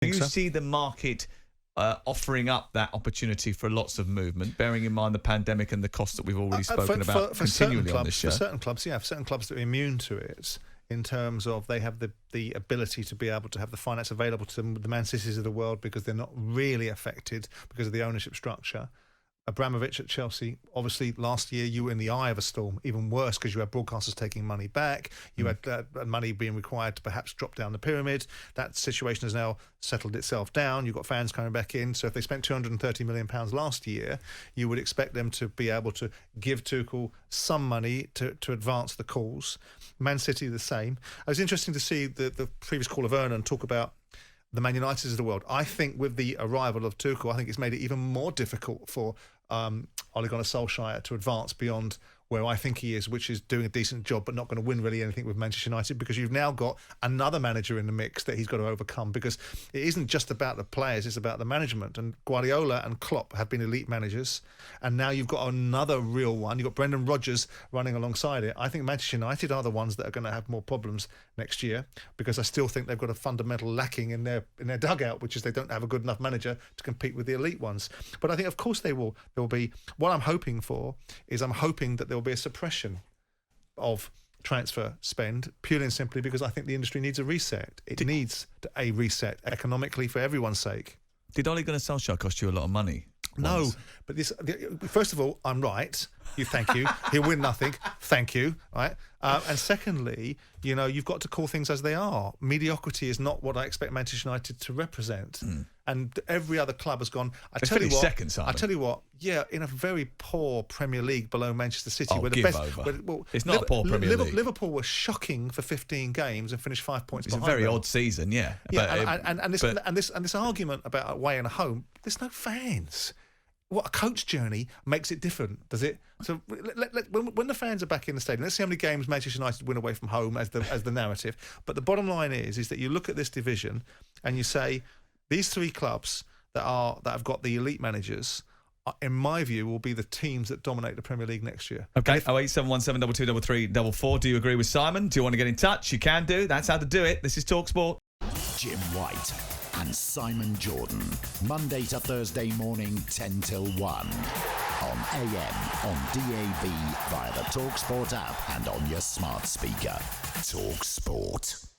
Do you see the market offering up that opportunity for lots of movement, bearing in mind the pandemic and the costs that we've already spoken about continually on this show? For certain clubs, yeah, for certain clubs that are immune to it, in terms of they have the ability to be able to have the finance available to them, the Man Cities of the world, because they're not really affected because of the ownership structure. Abramovich at Chelsea, obviously last year you were in the eye of a storm, even worse because you had broadcasters taking money back, you had money being required to perhaps drop down the pyramid. That situation has now settled itself down. You've got fans coming back in. So if they spent £230 million last year, you would expect them to be able to give Tuchel some money to advance the cause. Man City the same. It was interesting to see the previous call of Ernan talk about the Man Uniteds of the world. I think with the arrival of Tuchel, I think it's made it even more difficult for Gunnar Solskjaer to advance beyond where I think he is, which is doing a decent job but not going to win really anything with Manchester United, because you've now got another manager in the mix that he's got to overcome, because it isn't just about the players, it's about the management. And Guardiola and Klopp have been elite managers, and now you've got another real one. You've got Brendan Rodgers running alongside it. I think Manchester United are the ones that are going to have more problems next year, because I still think they've got a fundamental lacking in their dugout, which is they don't have a good enough manager to compete with the elite ones. But I think, of course, there will be. What I'm hoping for is I'm hoping that there will be a suppression of transfer spend, purely and simply because I think the industry needs a reset. It needs a reset economically for everyone's sake. Did Ole Gunnar Solskjaer cost you a lot of money? No, but first of all, I'm right. Thank you. He'll win nothing. Thank you. Right. And secondly, you've got to call things as they are. Mediocrity is not what I expect Manchester United to represent. And every other club has gone. I tell you what. Yeah, in a very poor Premier League below Manchester City, where the best. It's not a poor Premier League. Liverpool were shocking for 15 games and finished 5 points behind. It's a very odd season, yeah. And this argument about away and home. There's no fans. What a coach journey makes it different, does it? So when the fans are back in the stadium, let's see how many games Manchester United win away from home as the narrative. But the bottom line is that you look at this division and you say these three clubs that have got the elite managers, in my view, will be the teams that dominate the Premier League next year. Okay, 08717223344. Do you agree with Simon? Do you want to get in touch? You can do. That's how to do it. This is talkSPORT. Jim White and Simon Jordan, Monday to Thursday morning, 10 till 1. On AM, on DAB, via the talkSPORT app and on your smart speaker. talkSPORT.